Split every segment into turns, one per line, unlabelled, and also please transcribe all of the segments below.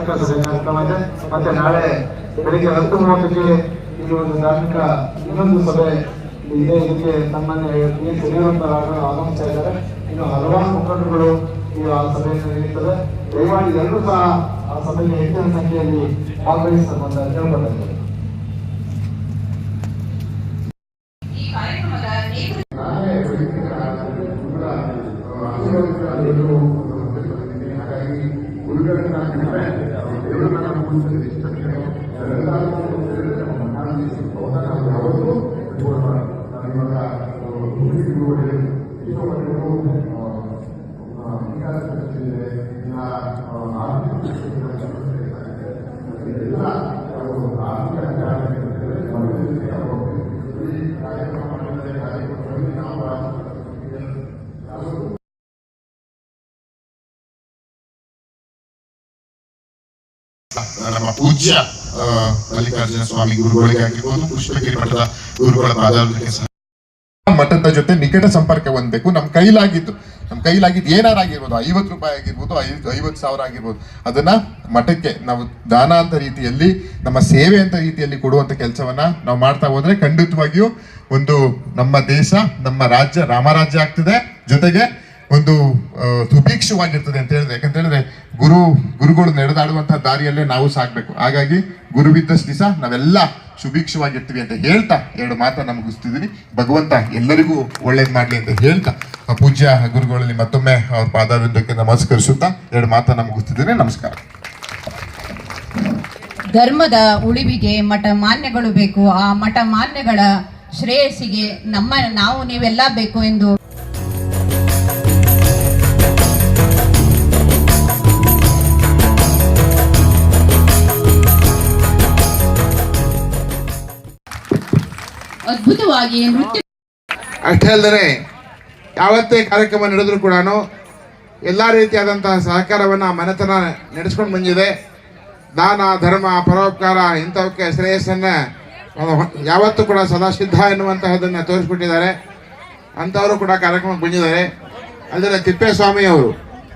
ಧಾರ್ಮಿಕ ಸಭೆ ಕಾರ್ಯಕ್ರಮ ಇದೆ. ಮತ್ತೆ ನಾಳೆ ಬೆಳಿಗ್ಗೆ 10:30ಕ್ಕೆ ಇಲ್ಲಿ ಒಂದು ಧಾರ್ಮಿಕ ಇನ್ನೊಂದು ಸಭೆ ಇದೆ. ಇದಕ್ಕೆ ತಮ್ಮನ್ನೇ ಯಡಿಯೂರಪ್ಪನವರು ಆಗಮಿಸ್ತಾ ಇದ್ದಾರೆ. ಇನ್ನು ಹಲವಾರು ಮುಖಂಡರುಗಳು ಈ ಆ ಸಭೆಯನ್ನು ನಡೆಯುತ್ತದೆ. ದಯಮಾಡಿ ಎಲ್ಲರೂ ಸಹ ಆ ಸಭೆಗೆ ಹೆಚ್ಚಿನ ಸಂಖ್ಯೆಯಲ್ಲಿ ಭಾಗವಹಿಸಬೇಕಂತ ಕೇಳ್ಕೊಳ್ತಾರೆ.
ನಮ್ಮ ಪೂಜ್ಯ ಮಲ್ಲಿಕಾರ್ಜುನ ಸ್ವಾಮಿ ಗುರುಗಳಿಗೆ ಆಗಿರ್ಬೋದು, ಪುಷ್ಪಗಿರಿ ಮಠದ ಗುರುಗಳ ಪಾದಾರ್ಧಕ್ಕೆ ಮಠದ ಜೊತೆ ನಿಕಟ ಸಂಪರ್ಕ ಹೊಂದಬೇಕು. ನಮ್ಮ ಕೈಲಾಗಿದ್ದು ಏನಾರಾಗಿರ್ಬೋದು, 50 ರೂಪಾಯಿ ಆಗಿರ್ಬೋದು, 50,000 ಆಗಿರ್ಬೋದು, ಅದನ್ನ ಮಠಕ್ಕೆ ನಾವು ದಾನ ಅಂತ ರೀತಿಯಲ್ಲಿ, ನಮ್ಮ ಸೇವೆ ಅಂತ ರೀತಿಯಲ್ಲಿ ಕೊಡುವಂತ ಕೆಲಸವನ್ನ ನಾವು ಮಾಡ್ತಾ ಹೋದ್ರೆ ಖಂಡಿತವಾಗಿಯೂ ಒಂದು ನಮ್ಮ ದೇಶ, ನಮ್ಮ ರಾಜ್ಯ ರಾಮರಾಜ್ಯ ಆಗ್ತದೆ. ಜೊತೆಗೆ ಒಂದು ಸುಭಿಕ್ಷವಾಗಿರ್ತದೆ ಅಂತ ಹೇಳಿದ್ರೆ, ಯಾಕಂತ ಹೇಳಿದ್ರೆ ಗುರುಗಳು ನಡೆದಾಡುವಂತಹ ದಾರಿಯಲ್ಲೇ ನಾವು ಸಾಗ್ಬೇಕು. ಹಾಗಾಗಿ ಗುರುವಿದ್ದಷ್ಟು ದಿವಸ ನಾವೆಲ್ಲ ಸುಭಿಕ್ಷವಾಗಿರ್ತೀವಿ ಅಂತ ಹೇಳ್ತಾ 2 ಮಾತನ್ನ ಮುಗಿಸ್ತಿದ್ದೀನಿ. ಭಗವಂತ ಎಲ್ಲರಿಗೂ ಒಳ್ಳೇದ್ ಮಾಡ್ಲಿ ಅಂತ ಹೇಳ್ತಾ ಪೂಜ್ಯ ಗುರುಗಳಲ್ಲಿ ಮತ್ತೊಮ್ಮೆ ಅವ್ರ ಪಾದಾರವಿಂದಕ್ಕೆ ನಮಸ್ಕರಿಸುತ್ತಾ 2 ಮಾತನ್ನ ಮುಗಿಸ್ತಿದ್ದೀನಿ. ನಮಸ್ಕಾರ.
ಧರ್ಮದ ಉಳಿವಿಗೆ ಮಠ ಮಾನ್ಯಗಳು ಬೇಕು. ಆ ಮಠ ಮಾನ್ಯಗಳ ಶ್ರೇಯಸ್ಸಿಗೆ ನಾವು ನೀವೆಲ್ಲ ಬೇಕು ಎಂದು ಅದ್ಭುತವಾಗಿ ನೃತ್ಯ.
ಅಷ್ಟೇ ಅಲ್ಲದೆ ಯಾವತ್ತೇ ಕಾರ್ಯಕ್ರಮ ನಡೆದರೂ ಕೂಡ ಎಲ್ಲ ರೀತಿಯಾದಂತಹ ಸಹಕಾರವನ್ನು ಮನೆತನ ನಡೆಸ್ಕೊಂಡು ಬಂದಿದೆ. ದಾನ ಧರ್ಮ ಪರೋಪಕಾರ ಇಂಥವಕ್ಕೆ ಶ್ರೇಯಸ್ಸನ್ನು ಯಾವತ್ತೂ ಕೂಡ ಸದಾ ಸಿದ್ಧ ಎನ್ನುವಂತಹದನ್ನು ತೋರಿಸ್ಬಿಟ್ಟಿದ್ದಾರೆ. ಅಂಥವರು ಕೂಡ ಕಾರ್ಯಕ್ರಮಕ್ಕೆ ಬಂದಿದ್ದಾರೆ. ಅದರ ತಿಪ್ಪೇಸ್ವಾಮಿಯವರು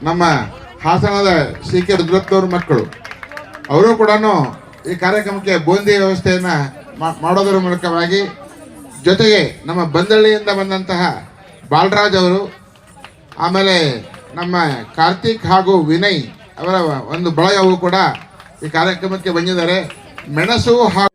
ನಮ್ಮ ಹಾಸನದ ಸಿ ಕೆ ರುದ್ರಪ್ಪನವ್ರ ಮಕ್ಕಳು, ಅವರು ಕೂಡ ಈ ಕಾರ್ಯಕ್ರಮಕ್ಕೆ ಬೂಂದಿ ವ್ಯವಸ್ಥೆಯನ್ನು ಮಾಡೋದರ ಮೂಲಕವಾಗಿ, ಜೊತೆಗೆ ನಮ್ಮ ಬಂದಳ್ಳಿಯಿಂದ ಬಂದಂತಹ ಬಾಲರಾಜ್ ಅವರು, ಆಮೇಲೆ ನಮ್ಮ ಕಾರ್ತಿಕ್ ಹಾಗೂ ವಿನಯ್ ಅವರ ಒಂದು ಬಳಗವು ಕೂಡ ಈ ಕಾರ್ಯಕ್ರಮಕ್ಕೆ ಬಂದಿದ್ದಾರೆ. ಮೆಣಸು ಹಾಗೂ